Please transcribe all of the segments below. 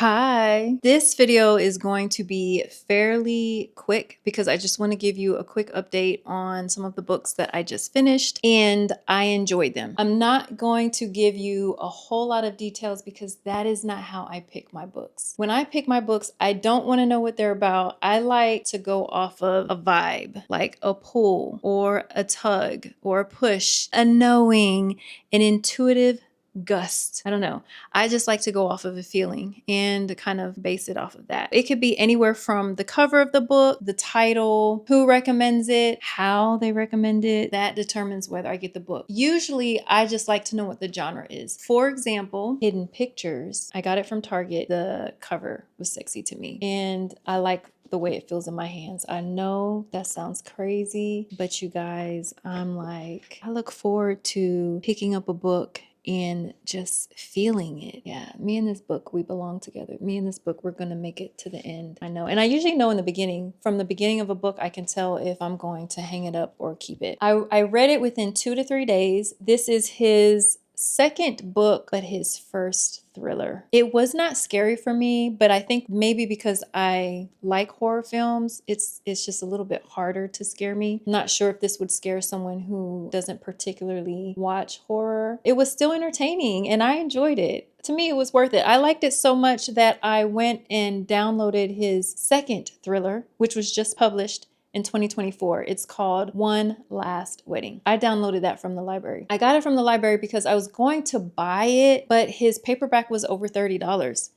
Hi. This video is going to be fairly quick because I just want to give you a quick update on some of the books that I just finished and I enjoyed them. I'm not going to give you a whole lot of details because that is not how I pick my books. When I pick my books, I don't want to know what they're about. I like to go off of a vibe, like a pull or a tug or a push, a knowing, an intuitive gust. I don't know. I just like to go off of a feeling and kind of base it off of that. It could be anywhere from the cover of the book, the title, who recommends it, how they recommend it. That determines whether I get the book. Usually, I just like to know what the genre is. For example, Hidden Pictures. I got it from Target. The cover was sexy to me and I like the way it feels in my hands. I know that sounds crazy, but you guys, I look forward to picking up a book and just feeling it. Yeah, me and this book, we belong together. Me and this book, we're gonna make it to the end. I know. And I usually know in the beginning, from the beginning of a book, I can tell if I'm going to hang it up or keep it. I read it within 2 to 3 days. This is his second book, but his first thriller. It was not scary for me, but I think maybe because I like horror films, it's just a little bit harder to scare me. I'm not sure if this would scare someone who doesn't particularly watch horror. It was still entertaining and I enjoyed it. To me, it was worth it. I liked it so much that I went and downloaded his second thriller, which was just published in 2024. It's called One Last Wedding. I downloaded that from the library. I got it from the library because I was going to buy it, but his paperback was over $30.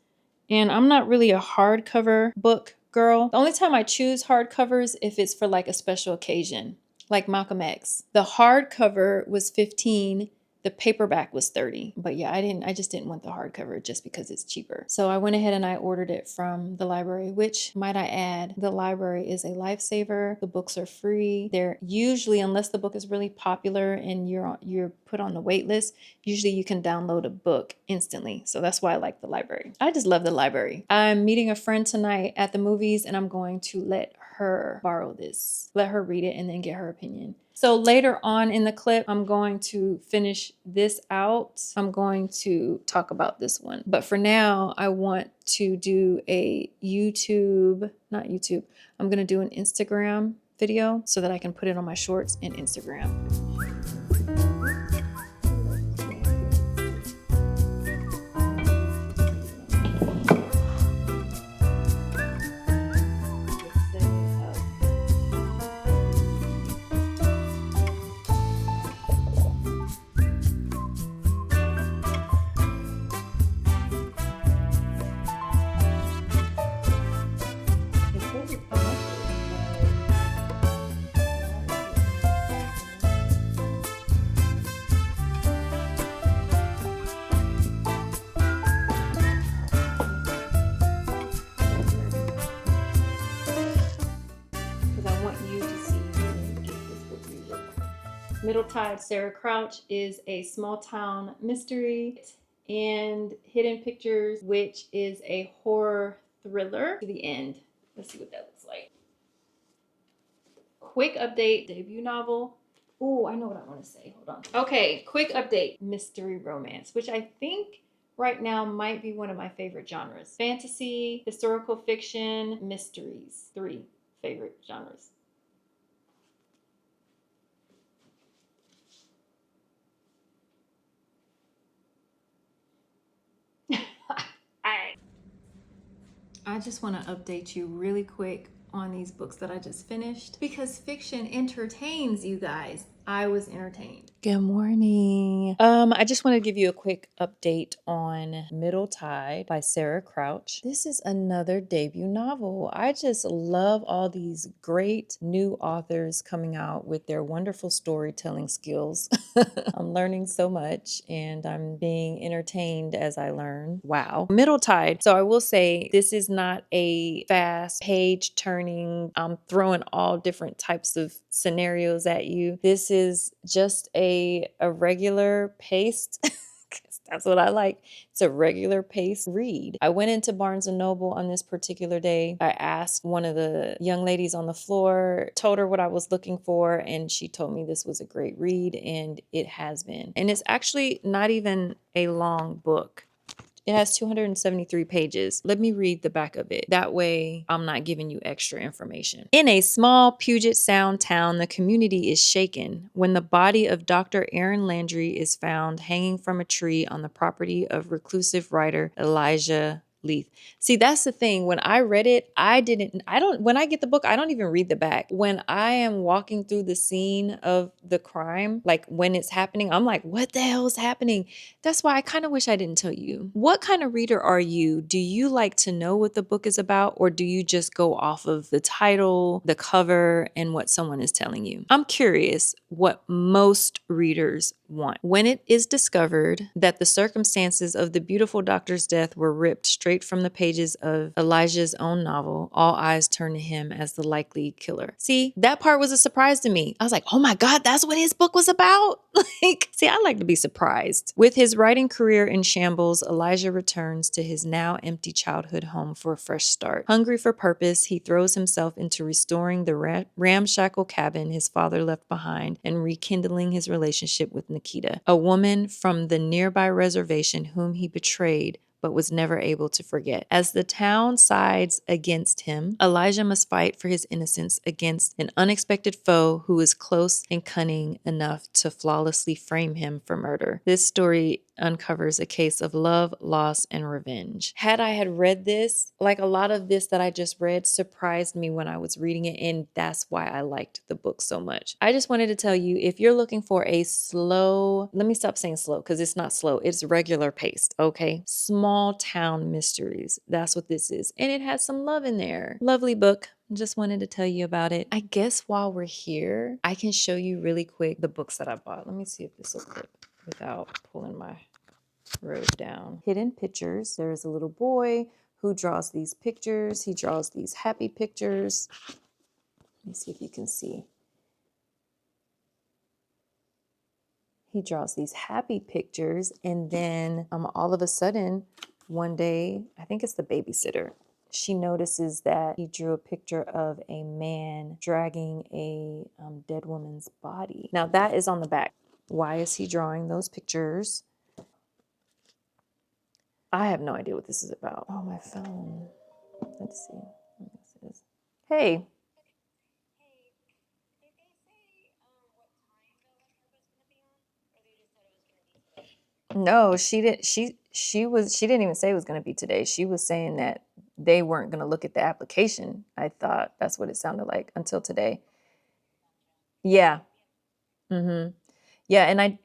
And I'm not really a hardcover book girl. The only time I choose hardcovers if it's for like a special occasion, like Malcolm X. The hardcover was $15. The paperback was $30. But yeah, I just didn't want the hardcover just because it's cheaper. So I went ahead and I ordered it from the library, which, might I add, the library is a lifesaver. The books are free. They're usually, unless the book is really popular and you're put on the wait list, usually you can download a book instantly. So that's why I like the library. I just love the library. I'm meeting a friend tonight at the movies and I'm going to let her borrow this, let her read it and then get her opinion. So later on in the clip, I'm going to finish this out. I'm going to talk about this one. But for now, I want to do a not YouTube. I'm going to do an Instagram video so that I can put it on my shorts and Instagram. Middletide Sarah Crouch is a small town mystery, and Hidden Pictures, which is a horror thriller to the end. Let's see what that looks like. Quick update, debut novel. Oh, I know what I want to say. Hold on. Okay, quick update. Mystery romance, which I think right now might be one of my favorite genres. Fantasy, historical fiction, mysteries. 3 favorite genres. I just want to update you really quick on these books that I just finished because fiction entertains you guys. I was entertained. Good morning. I just want to give you a quick update on Middletide by Sarah Crouch. This is another debut novel. I just love all these great new authors coming out with their wonderful storytelling skills. I'm learning so much and I'm being entertained as I learn. Wow. Middletide. So I will say this is not a fast page turning, I'm throwing all different types of scenarios at you. This is just a regular paced that's what I like. It's a regular paced read. I went into Barnes & Noble on this particular day. I asked one of the young ladies on the floor, told her what I was looking for, and she told me this was a great read, and it has been. And it's actually not even a long book. It has 273 pages. Let me read the back of it. That way, I'm not giving you extra information. In a small Puget Sound town, the community is shaken when the body of Dr. Aaron Landry is found hanging from a tree on the property of reclusive writer Elijah Leith. See, that's the thing. When I read it, when I get the book, I don't even read the back. When I am walking through the scene of the crime, like when it's happening, I'm like, what the hell is happening? That's why I kind of wish I didn't tell you. What kind of reader are you? Do you like to know what the book is about, or do you just go off of the title, the cover, and what someone is telling you? I'm curious what most readers want. When it is discovered that the circumstances of the beautiful doctor's death were ripped straight from the pages of Elijah's own novel, all eyes turn to him as the likely killer. See, that part was a surprise to me. I was like, oh my God, that's what his book was about? See, I like to be surprised. With his writing career in shambles, Elijah returns to his now empty childhood home for a fresh start. Hungry for purpose, he throws himself into restoring the ramshackle cabin his father left behind and rekindling his relationship with Nikita, a woman from the nearby reservation whom he betrayed but was never able to forget. As the town sides against him, Elijah must fight for his innocence against an unexpected foe who is close and cunning enough to flawlessly frame him for murder. This story uncovers a case of love, loss, and revenge. Had I had read this, like a lot of this that I just read surprised me when I was reading it, and that's why I liked the book so much. I just wanted to tell you, if you're looking for a slow, let me stop saying slow because it's not slow, it's regular paced, okay? Small town mysteries. That's what this is. And it has some love in there. Lovely book. Just wanted to tell you about it. I guess while we're here, I can show you really quick the books that I bought. Let me see if this will clip without pulling my road down. Hidden pictures. There's a little boy who draws these pictures. He draws these happy pictures. Let me see if you can see. He draws these happy pictures, and then all of a sudden, one day, I think it's the babysitter, she notices that he drew a picture of a man dragging a dead woman's body. Now that is on the back. Why is he drawing those pictures? I have no idea what this is about. Oh, my phone. Let's see what this is. Hey. No, she didn't. She didn't even say it was going to be today. She was saying that they weren't going to look at the application. I thought that's what it sounded like until today. Yeah. Mm-hmm. Yeah, and I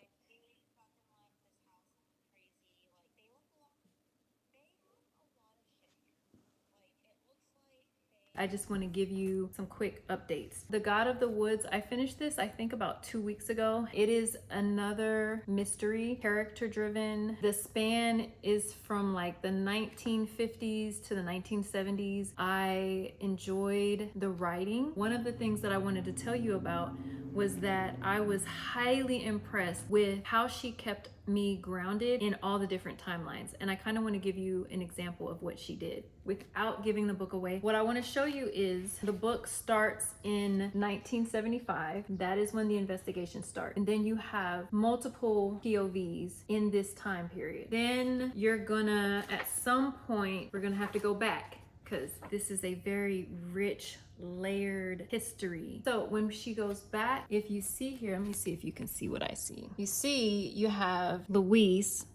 just want to give you some quick updates. The God of the Woods, I finished this, I think about 2 weeks ago. It is another mystery, character driven. The span is from like the 1950s to the 1970s. I enjoyed the writing. One of the things that I wanted to tell you about was that I was highly impressed with how she kept me grounded in all the different timelines. And I kind of want to give you an example of what she did without giving the book away. What I want to show you is the book starts in 1975. That is when the investigation starts. And then you have multiple POVs in this time period. Then you're gonna, at some point, we're gonna have to go back because this is a very rich, layered history. So when she goes back, if you see here, let me see if you can see what I see. You see, you have Luis,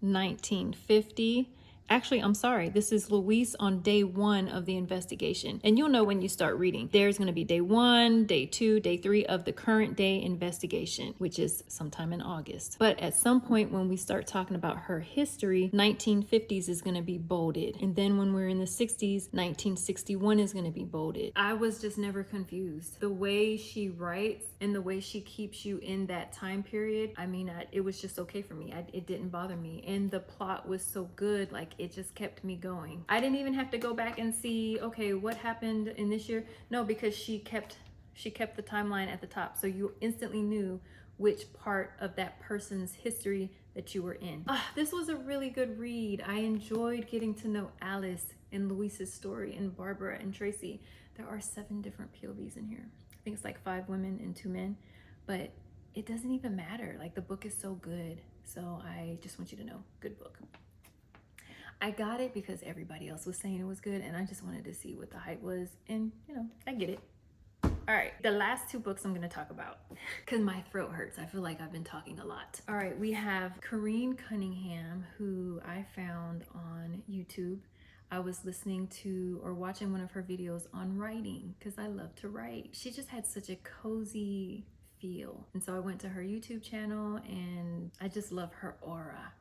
1950. Actually, I'm sorry. This is Luis on day one of the investigation. And you'll know when you start reading. There's going to be day 1, day 2, day 3 of the current day investigation, which is sometime in August. But at some point when we start talking about her history, 1950s is going to be bolded. And then when we're in the 60s, 1961 is going to be bolded. I was just never confused. The way she writes and the way she keeps you in that time period, I mean, it was just okay for me. It didn't bother me. And the plot was so good, like it just kept me going. I didn't even have to go back and see, okay, what happened in this year? No, because she kept the timeline at the top. So you instantly knew which part of that person's history that you were in. This was a really good read. I enjoyed getting to know Alice and Luis's story and Barbara and Tracy. There are 7 different POVs in here. I think it's like 5 women and 2 men, but it doesn't even matter. Like the book is so good. So I just want you to know, good book. I got it because everybody else was saying it was good, and I just wanted to see what the hype was, and you know, I get it. All right, the last 2 books I'm gonna talk about because my throat hurts. I feel like I've been talking a lot. All right, we have Corinne Cunningham, who I found on YouTube. I was listening to or watching one of her videos on writing because I love to write. She just had such a cozy feel. And so I went to her YouTube channel and I just love her aura.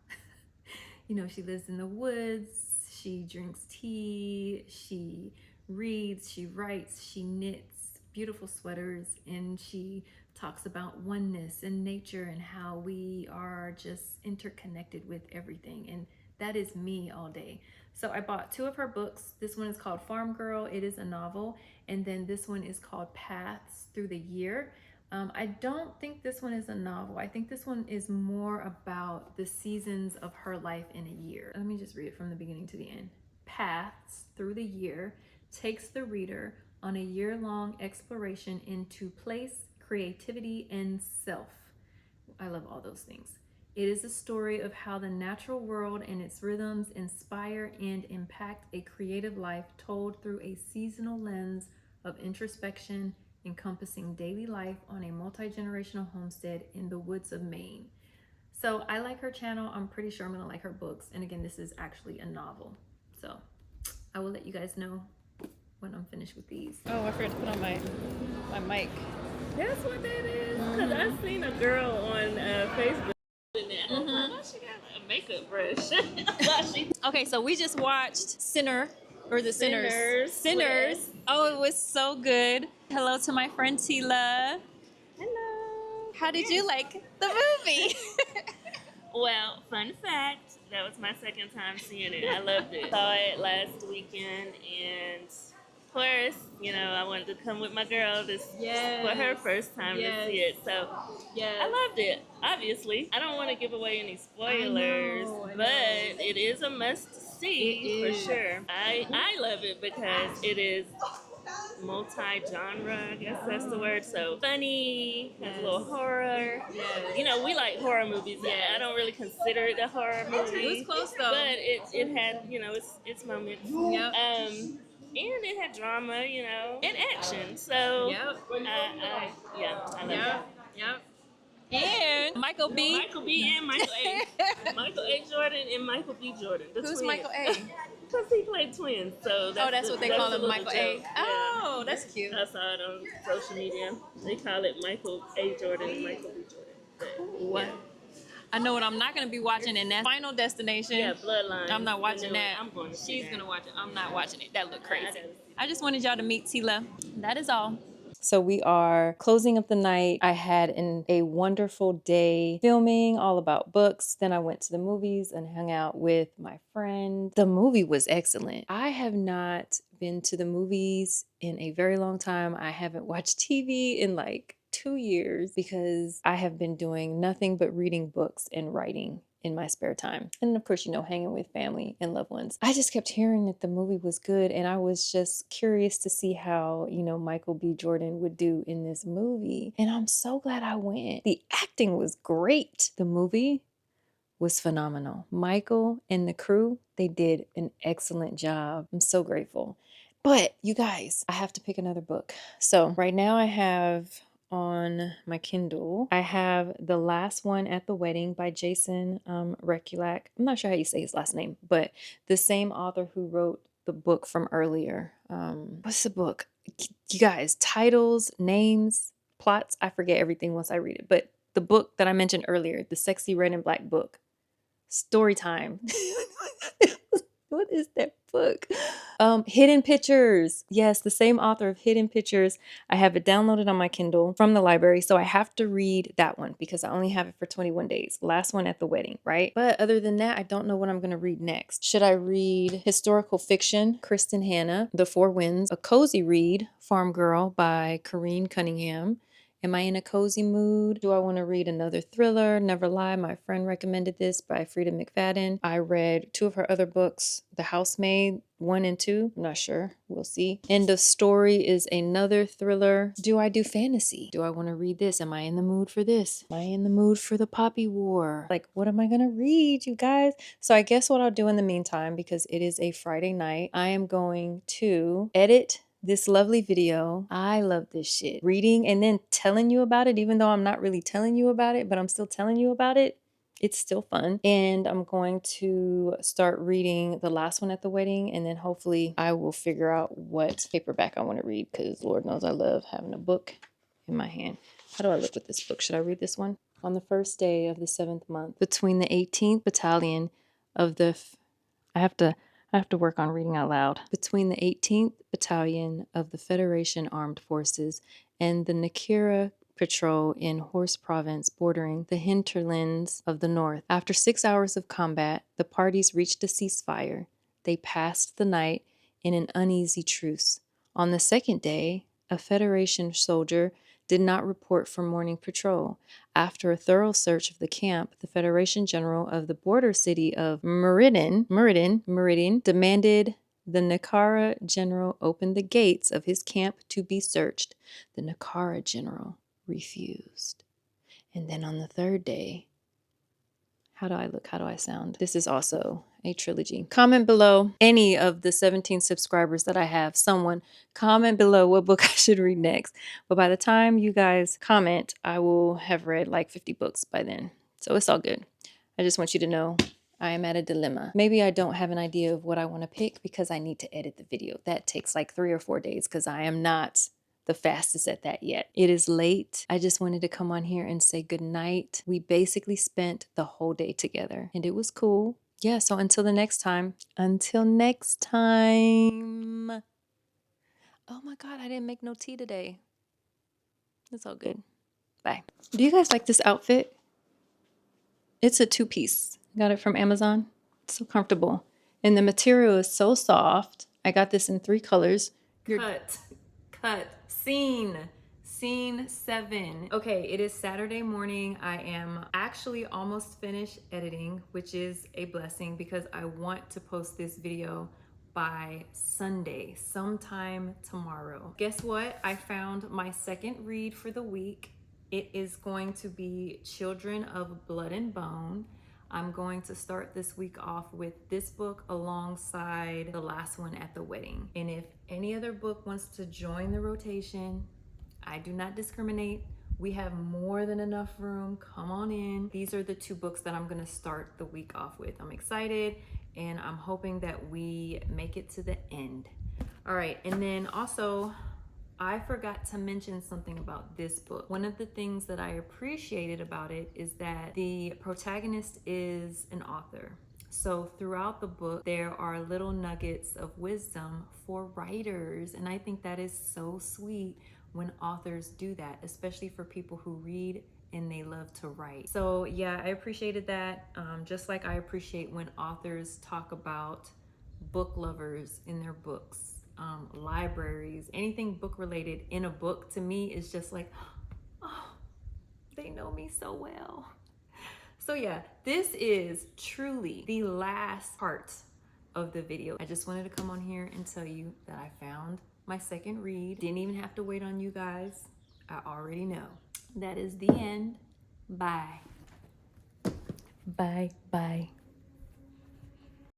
You know, she lives in the woods, she drinks tea, she reads, she writes, she knits beautiful sweaters, and she talks about oneness and nature and how we are just interconnected with everything. And that is me all day. So I bought 2 of her books. This one is called Farm Girl. It is a novel. And then this one is called Paths Through the Year. I don't think this one is a novel. I think this one is more about the seasons of her life in a year. Let me just read it from the beginning to the end. Paths Through the Year takes the reader on a year-long exploration into place, creativity, and self. I love all those things. It is a story of how the natural world and its rhythms inspire and impact a creative life told through a seasonal lens of introspection, encompassing daily life on a multi-generational homestead in the woods of Maine. So I like her channel. I'm pretty sure I'm gonna like her books. And again, this is actually a novel. So I will let you guys know when I'm finished with these. Oh, I forgot to put on my mic. That's what that is. Because I've seen a girl on Facebook. Oh, she got a makeup brush. Okay, so we just watched Sinner, or The Sinners. Sinners. Oh, it was so good. Hello to my friend Teyla. Hello. How did you like the movie? Well, fun fact, that was my second time seeing it. I loved it. Saw it last weekend, and of course, you know, I wanted to come with my girl for her first time to see it. So I loved it. Obviously, I don't want to give away any spoilers, I know. but it is a must see for sure. I love it because it is multi-genre, I guess that's the word. So funny, has a little horror. You know, we like horror movies. I don't really consider it a horror movie. It was close though. But it had, you know, its moments. Yep. And it had drama, you know, and action. So I love it. Yep. And Michael B. Michael B. and Michael A. Michael A. Jordan and Michael B. Jordan. Who's twins. Michael A? Because he played twins, so that's what they call him, Michael A. Joke. Oh, that's cute. I saw it on social media. They call it Michael A. Jordan and Michael B. Jordan. What? Yeah. I know what I'm not going to be watching, and that's Final Destination. Yeah, Bloodline. I'm not watching that. I'm going to see She's that. going to watch it. I'm not watching it. That looked crazy. I I just wanted y'all to meet Teyla. That is all. So we are closing up the night. I had a wonderful day filming all about books. Then I went to the movies and hung out with my friend. The movie was excellent. I have not been to the movies in a very long time. I haven't watched TV in like 2 years because I have been doing nothing but reading books and writing in my spare time. And of course, you know, hanging with family and loved ones. I just kept hearing that the movie was good, and I was just curious to see how, you know, Michael B. Jordan would do in this movie. And I'm so glad I went. The acting was great. The movie was phenomenal. Michael and the crew, they did an excellent job. I'm so grateful. But you guys, I have to pick another book. So right now I have on my Kindle, I have The Last One at the Wedding by Jason Rekulak. I'm not sure how you say his last name, but the same author who wrote the book from earlier. What's the book? You guys, titles, names, plots, I forget everything once I read it. But the book that I mentioned earlier, the Sexy Red and Black book, story time. What is that book? Hidden Pictures. Yes, the same author of Hidden Pictures. I have it downloaded on my Kindle from the library, so I have to read that one because I only have it for 21 days. Last One at the Wedding, right? But other than that, I don't know what I'm going to read next. Should I read historical fiction, Kristen Hanna, The Four Winds, a cozy read, Farm Girl by Corinne Cunningham, Am I in a cozy mood? Do I want to read another thriller? Never Lie. My friend recommended this by Frida McFadden. I read 2 of her other books, The Housemaid 1 and 2. I'm not sure. We'll see. End of Story is another thriller. Do I do fantasy? Do I want to read this? Am I in the mood for this? Am I in the mood for the Poppy War? Like, what am I going to read, you guys? So I guess what I'll do in the meantime, because it is a Friday night, I am going to edit this lovely video. I love this shit. Reading and then telling you about it, even though I'm not really telling you about it, but I'm still telling you about it. It's still fun. And I'm going to start reading the last one at the wedding, and then hopefully I will figure out what paperback I want to read, because Lord knows I love having a book in my hand. How do I look with this book? Should I read this one? On the first day of the 7th month, between the 18th Battalion of the I have to work on reading out loud. Between the 18th Battalion of the Federation Armed Forces and the Nakira Patrol in Horse Province bordering the hinterlands of the north. After 6 hours of combat, the parties reached a ceasefire. They passed the night in an uneasy truce. On the second day, a Federation soldier did not report for morning patrol. After a thorough search of the camp, the Federation General of the border city of Meridian demanded the Nakara General open the gates of his camp to be searched. The Nakara General refused. And then on the third day, how do I look? How do I sound? This is also a trilogy. Comment below any of the 17 subscribers that I have. Someone comment below what book I should read next. But by the time you guys comment, I will have read like 50 books by then. So it's all good. I just want you to know I am at a dilemma. Maybe I don't have an idea of what I want to pick because I need to edit the video. That takes like 3 or 4 days because I am not the fastest at that yet. It is late. I just wanted to come on here and say good night. We basically spent the whole day together and it was cool. Yeah, so until next time. Oh my God, I didn't make no tea today. It's all good. Bye. Do you guys like this outfit? It's a 2-piece. Got it from Amazon. It's so comfortable. And the material is so soft. I got this in 3 colors. Cut. Scene 7. Okay, it is Saturday morning. I am actually almost finished editing, which is a blessing because I want to post this video by Sunday, sometime tomorrow. Guess what? I found my second read for the week. It is going to be Children of Blood and Bone. I'm going to start this week off with this book alongside the last one at the wedding. And if any other book wants to join the rotation, I do not discriminate. We have more than enough room. Come on in. These are the 2 books that I'm going to start the week off with. I'm excited and I'm hoping that we make it to the end. All right, and then also, I forgot to mention something about this book. One of the things that I appreciated about it is that the protagonist is an author. So throughout the book, there are little nuggets of wisdom for writers. And I think that is so sweet when authors do that, especially for people who read and they love to write. So yeah, I appreciated that. Just like I appreciate when authors talk about book lovers in their books. Libraries, anything book related in a book to me is just like, oh, they know me so well. So yeah, this is truly the last part of the video. I just wanted to come on here and tell you that I found my second read. Didn't even have to wait on you guys. I already know. That is the end. Bye. Bye.